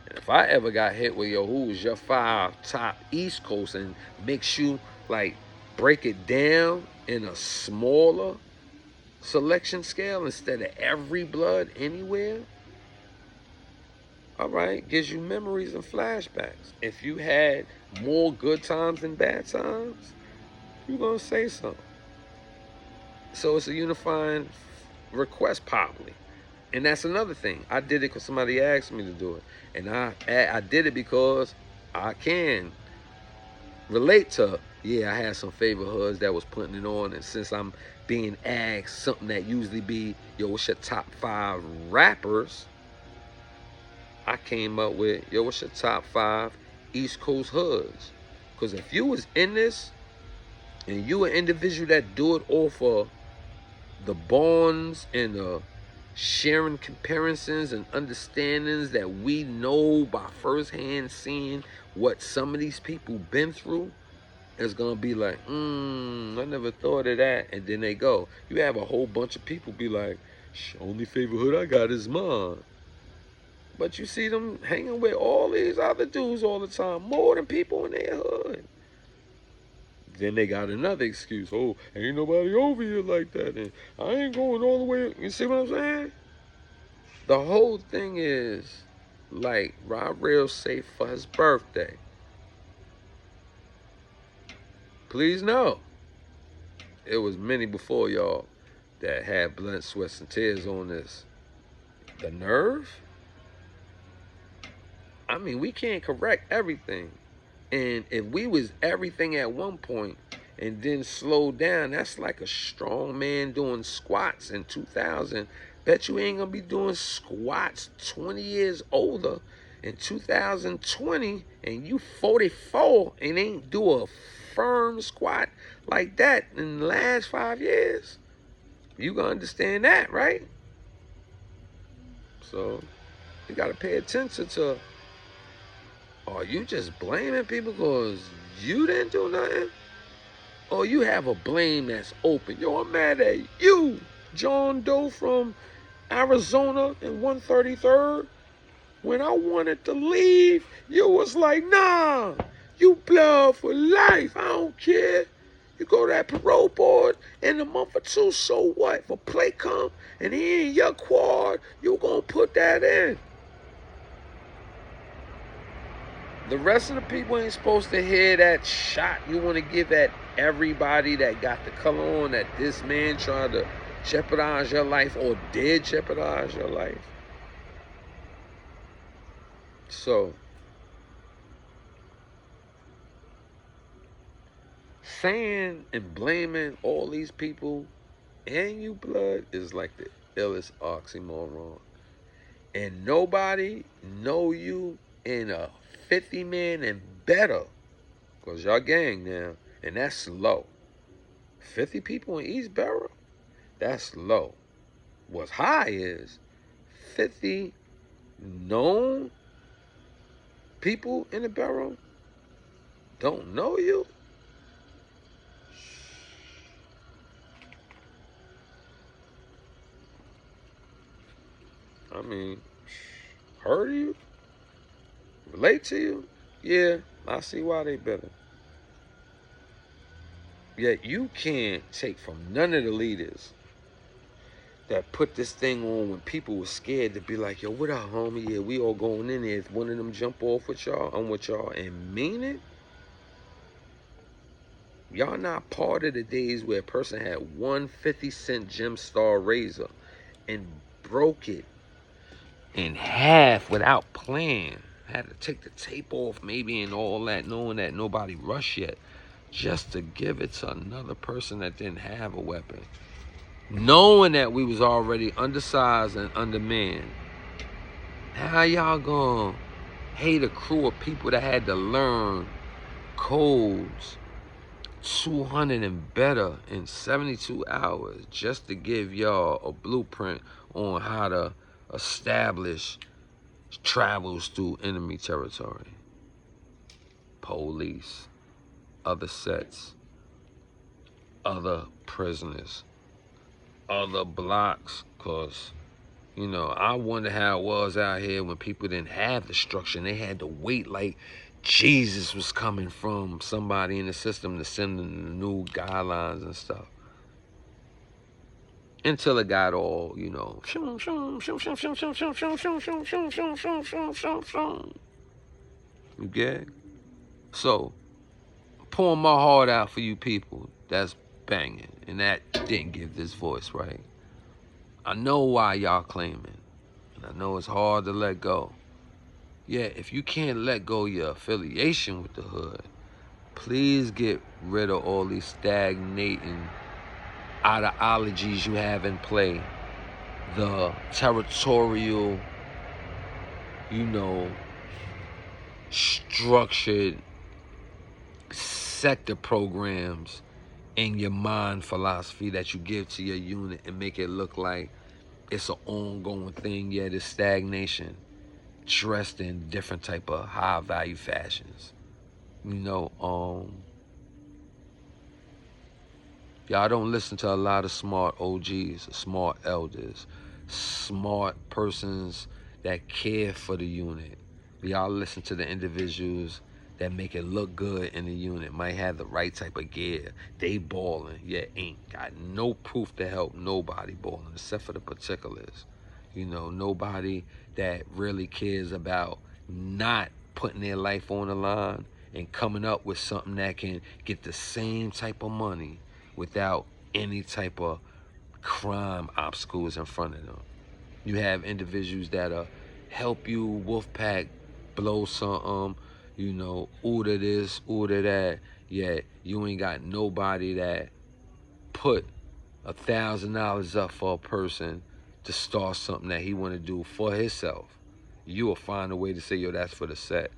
And if I ever got hit with, yo, who was your 5 top East Coast, and makes you like break it down in a smaller selection scale instead of every Blood anywhere, all right, gives you memories and flashbacks. If you had more good times than bad times, you're going to say something. So it's a unifying request, probably. And that's another thing. I did it because somebody asked me to do it. And I did it because I can relate to, yeah, I had some favorite hoods that was putting it on. And since I'm being asked something that usually be, yo, what's your top 5 rappers? I came up with, yo, what's your top 5 East Coast hoods? Because if you was in this and you an individual that do it off of the bonds and the sharing comparisons and understandings that we know by firsthand seeing what some of these people been through, it's going to be like, I never thought of that. And then they go. You have a whole bunch of people be like, only favorite hood I got is mine. But you see them hanging with all these other dudes all the time, more than people in their hood. Then they got another excuse. Oh, ain't nobody over here like that. And I ain't going all the way. You see what I'm saying? The whole thing is, like Rob Real say for his birthday, please know, it was many before y'all that had blood, sweat, and tears on this. The nerve? I mean, we can't correct everything. And if we was everything at one point and then slow down, that's like a strong man doing squats in 2000. Bet you ain't gonna be doing squats 20 years older in 2020 and you 44 and ain't do a firm squat like that in the last 5 years. You gonna understand that, right? So you gotta pay attention to, are you just blaming people because you didn't do nothing? or you have a blame that's open. Yo, I'm mad at you, John Doe from Arizona in 133rd. When I wanted to leave, you was like, nah, you blood for life. I don't care. You go to that parole board in a month or two, so what? If a play come and he ain't your quad, you gonna put that in. The rest of the people ain't supposed to hear that shot you want to give at everybody that got the color on that this man tried to jeopardize your life or did jeopardize your life. So, saying and blaming all these people and you blood is like the illest oxymoron. And nobody know you in a 50 man and better, because y'all gang now, and that's low. 50 people in East Barrow, that's low. What's high is 50 known people in the Barrow don't know you. I mean, heard of you? Relate to you? Yeah, I see why they better. Yet you can't take from none of the leaders that put this thing on when people were scared to be like, yo, what up, homie? Yeah, we all going in there. If one of them jump off with y'all, I'm with y'all, and mean it. Y'all not part of the days where a person had one 50-cent Gemstar razor and broke it in half without plan. Had to take the tape off maybe and all that, knowing that nobody rushed yet, just to give it to another person that didn't have a weapon. Knowing that we was already undersized and undermanned. How y'all gonna hate a crew of people that had to learn codes 200 and better in 72 hours just to give y'all a blueprint on how to establish travels through enemy territory? Police, other sets, other prisoners, other blocks, because, you know, I wonder how it was out here when people didn't have the structure and they had to wait like Jesus was coming from somebody in the system to send them the new guidelines and stuff. Until it got all, you know, you get? So, pouring my heart out for you people that's banging and that didn't give this voice, right? I know why y'all claiming, and I know it's hard to let go. Yeah, if you can't let go your affiliation with the hood, please get rid of all these stagnating ideologies you have in play. The territorial, you know, structured sector programs in your mind philosophy that you give to your unit and make it look like it's an ongoing thing, yet it's stagnation dressed in different type of high value fashions. You know, y'all don't listen to a lot of smart OGs, smart elders, smart persons that care for the unit. Y'all listen to the individuals that make it look good in the unit, might have the right type of gear. They balling, yet ain't got no proof to help nobody balling except for the particulars. You know, nobody that really cares about not putting their life on the line and coming up with something that can get the same type of money without any type of crime obstacles in front of them. You have individuals that'll help you Wolfpack blow something, you know, order this, order that, yet you ain't got nobody that put $1,000 up for a person to start something that he want to do for himself. You will find a way to say, yo, that's for the set.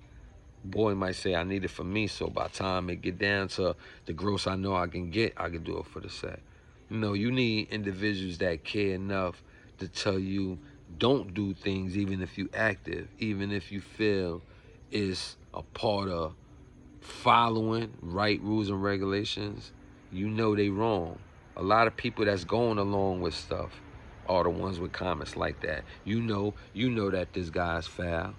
Boy might say, I need it for me, so by the time it get down to the gross I know I can get, I can do it for the set. You know, you need individuals that care enough to tell you, don't do things even if you active, even if you feel is a part of following right rules and regulations, you know they wrong. A lot of people that's going along with stuff are the ones with comments like that. You know that this guy's foul.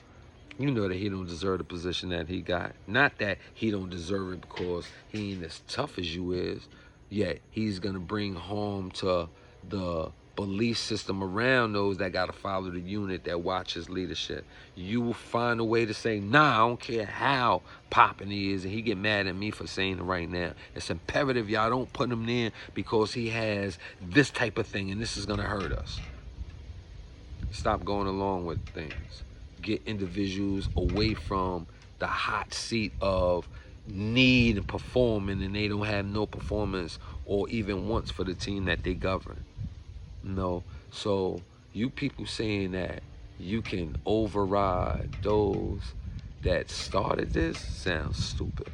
You know that he don't deserve the position that he got. Not that he don't deserve it because he ain't as tough as you is. Yet he's gonna bring harm to the belief system around those that gotta follow the unit that watches leadership. You will find a way to say, nah, I don't care how popping he is, and he get mad at me for saying it right now. It's imperative y'all don't put him in because he has this type of thing and this is gonna hurt us. Stop going along with things. Get individuals away from the hot seat of need and performing, and they don't have no performance or even wants for the team that they govern. No. So you people saying that you can override those that started this sounds stupid.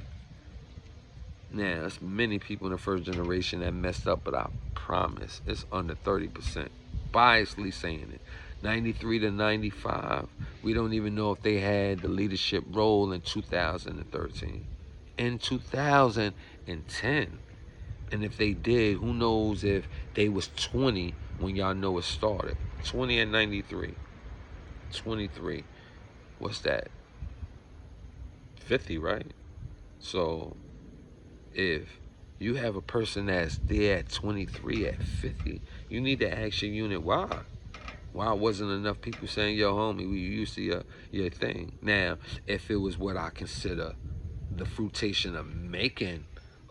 Now, there's many people in the first generation that messed up, but I promise it's under 30%. Biasly saying it. 93 to 95, we don't even know if they had the leadership role in 2013. In 2010. And if they did, who knows if they was 20 when y'all know it started. 20 and 93. 23. What's that? 50, right? So if you have a person that's there at 23, at 50, you need to ask your unit why. Why wasn't enough people saying, yo, homie, we used to your thing? Now, if it was what I consider the fruitation of making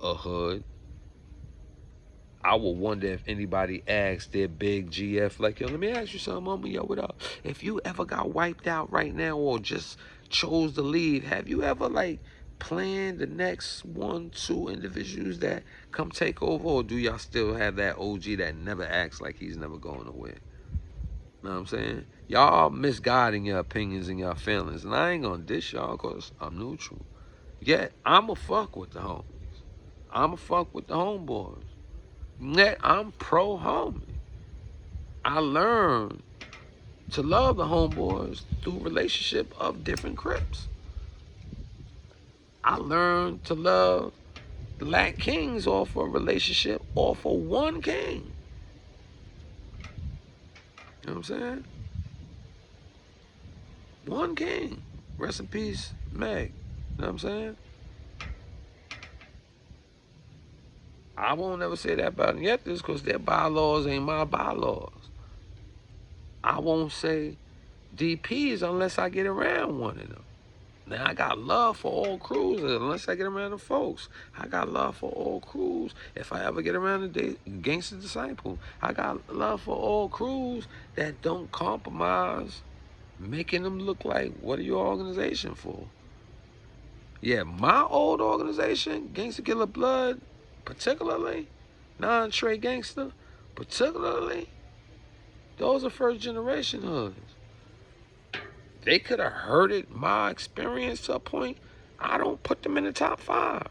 a hood, I would wonder if anybody asked their big GF, like, yo, let me ask you something, homie, yo, what up? If you ever got wiped out right now or just chose to leave, have you ever, like, planned the next 1-2 individuals that come take over, or do y'all still have that OG that never acts like he's never going nowhere? Know what I'm saying? Y'all misguiding your opinions and your feelings. And I ain't gonna dish y'all because I'm neutral. Yet, I'ma fuck with the homies. I'ma fuck with the homeboys. Yet, I'm pro-homie. I learned to love the homeboys through relationship of different crips. I learned to love Black Kings off a relationship off of one king. You know what I'm saying? One king. Rest in peace, Meg. You know what I'm saying? I won't never say that about Nietas because their bylaws ain't my bylaws. I won't say DPs unless I get around one of them. Now, I got love for all crews unless I get around the folks. I got love for all crews if I ever get around the Gangster Disciple. I got love for all crews that don't compromise, making them look like, what are your organization for? Yeah, my old organization, Gangsta Killer Blood, particularly, non-Trey Gangster, particularly, those are first generation hoods. They could have hurted my experience to a point. I don't put them in the top 5.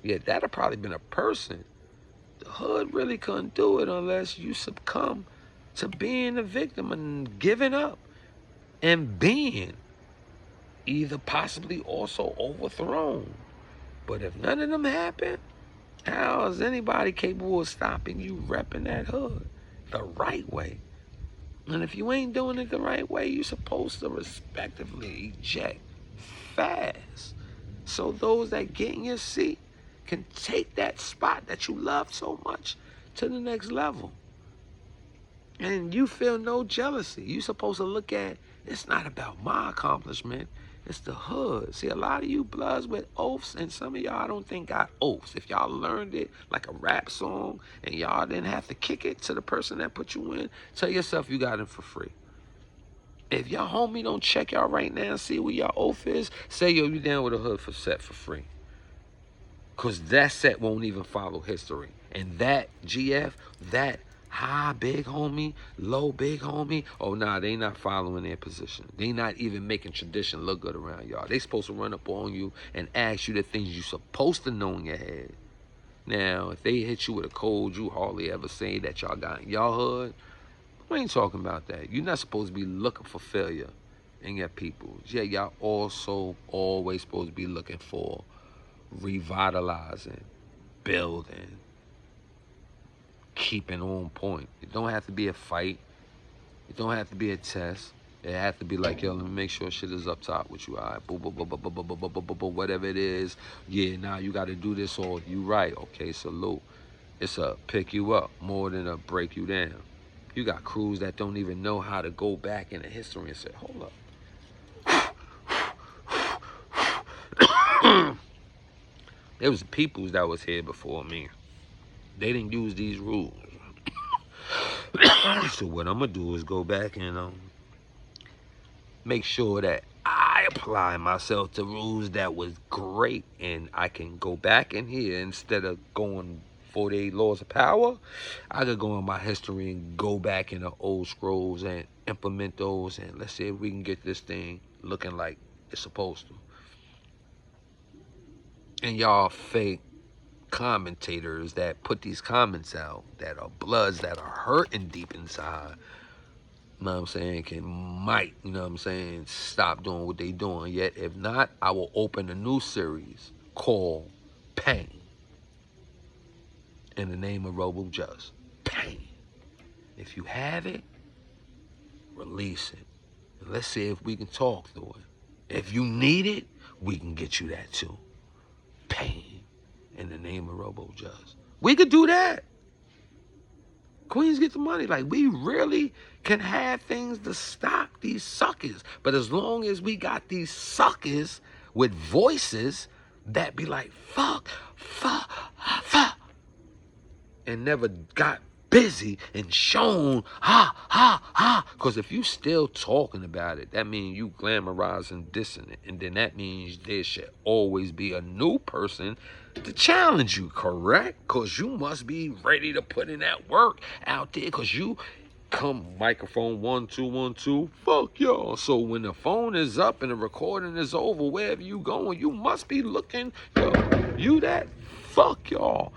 Yeah, that'd have probably been a person. The hood really couldn't do it unless you succumb to being a victim and giving up and being either possibly also overthrown. But if none of them happen, how is anybody capable of stopping you repping that hood the right way? And if you ain't doing it the right way, you're supposed to respectively eject fast. So those that get in your seat can take that spot that you love so much to the next level. And you feel no jealousy. You're supposed to look at, it's not about my accomplishment, it's the hood. See, a lot of you bloods with oaths, and some of y'all I don't think got oaths. If y'all learned it like a rap song and y'all didn't have to kick it to the person that put you in, tell yourself you got it for free. If y'all homie don't check y'all right now and see what y'all oath is, say, yo, you down with a hood for set for free. Because that set won't even follow history. And that GF, that high big homie, low big homie, oh nah, they not following their position. They not even making tradition look good around y'all. They supposed to run up on you and ask you the things you supposed to know in your head. Now, if they hit you with a code you hardly ever say that y'all got in y'all hood, we ain't talking about that. You're not supposed to be looking for failure in your people. Yeah, y'all also always supposed to be looking for revitalizing building, keeping on point. It don't have to be a fight. It don't have to be a test. It has to be like, yo, let me make sure shit is up top with you. All right, boom, boom, boom, boom, boom, boom, boom, boom, boom, boom, whatever it is. Yeah, now you got to do this, or you right. Okay, salute. It's a pick you up more than a break you down. You got crews that don't even know how to go back into history and say, hold up. There was peoples that was here before me. They didn't use these rules. So what I'm going to do is go back and make sure that I apply myself to rules that was great, and I can go back in here instead of going 48 laws of power. I could go in my history and go back in the old scrolls and implement those, and let's see if we can get this thing looking like it's supposed to. And y'all fake commentators that put these comments out that are bloods that are hurting deep inside, you know what I'm saying, might, you know what I'm saying, stop doing what they doing. Yet, if not, I will open a new series called Pain. In the name of Robo Just. Pain. If you have it, release it. And let's see if we can talk through it. If you need it, we can get you that too. Pain. In the name of Robo Just. We could do that. Queens get the money. Like, we really can have things to stop these suckers. But as long as we got these suckers with voices that be like, fuck, and never got busy and shown, because if you still talking about it, that means you glamorizing dissing it. And then that means there should always be a new person to challenge you, correct? Because you must be ready to put in that work out there, because you come microphone 1 2 1 2, fuck y'all. So when the phone is up and the recording is over, wherever you going, you must be looking, yo, you that, fuck y'all,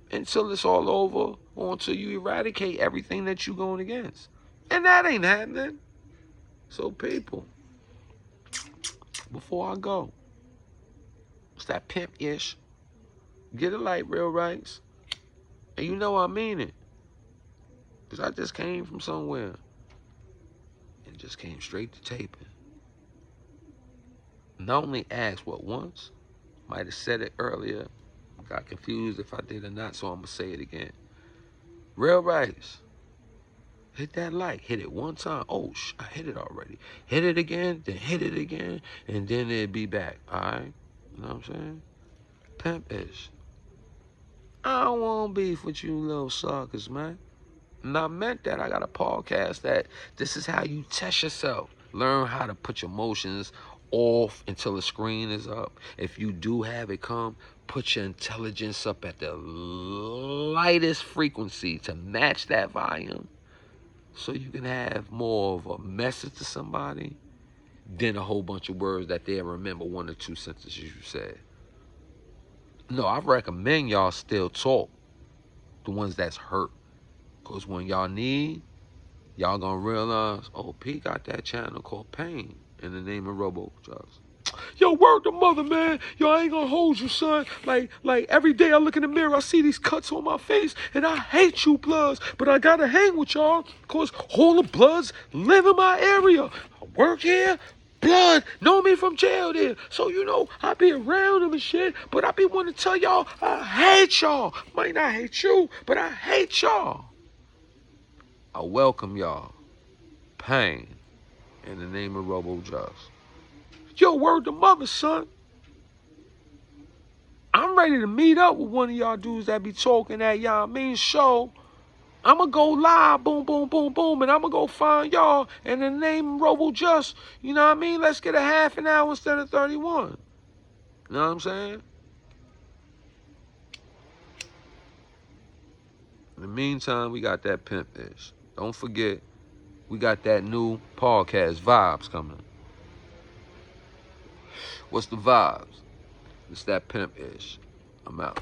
until it's all over, or until you eradicate everything that you going against. And that ain't happening. So people, before I go, it's that pimp-ish. Get it like real rights. And you know I mean it. Because I just came from somewhere. And just came straight to taping. Not only asked what once, might have said it earlier, got confused if I did or not, so I'm going to say it again. Real rights. Hit that like. Hit it one time. Oh, I hit it already. Hit it again, then hit it again, and then it'll be back. All right? You know what I'm saying? Pimp-ish. I don't want beef with you little suckers, man. And I meant that. I got a podcast that this is how you test yourself. Learn how to put your emotions off until the screen is up. If you do have it come, put your intelligence up at the lightest frequency to match that volume, so you can have more of a message to somebody than a whole bunch of words that they'll remember 1 or 2 sentences you said. No, I recommend y'all still talk, the ones that's hurt. Because when y'all need, y'all gonna realize, oh, P got that channel called Pain in the name of Robo Just. Yo, word to mother, man. Yo, I ain't gonna hold you, son. Like every day I look in the mirror, I see these cuts on my face, and I hate you bloods, but I gotta hang with y'all, because all the bloods live in my area. I work here, blood, know me from jail there. So, you know, I be around them and shit, but I be wanting to tell y'all, I hate y'all. Might not hate you, but I hate y'all. I welcome y'all. Pain in the name of Robo Just. Yo, word to mother, son. I'm ready to meet up with one of y'all dudes that be talking that y'all mean show. I'm going to go live, boom, boom, boom, boom, and I'm going to go find y'all in the name of Robo Just. You know what I mean? Let's get a half an hour instead of 31. You know what I'm saying? In the meantime, we got that pimp-ish. Don't forget, we got that new podcast, Vibes, coming. What's the vibes? It's that pimp-ish. I'm out.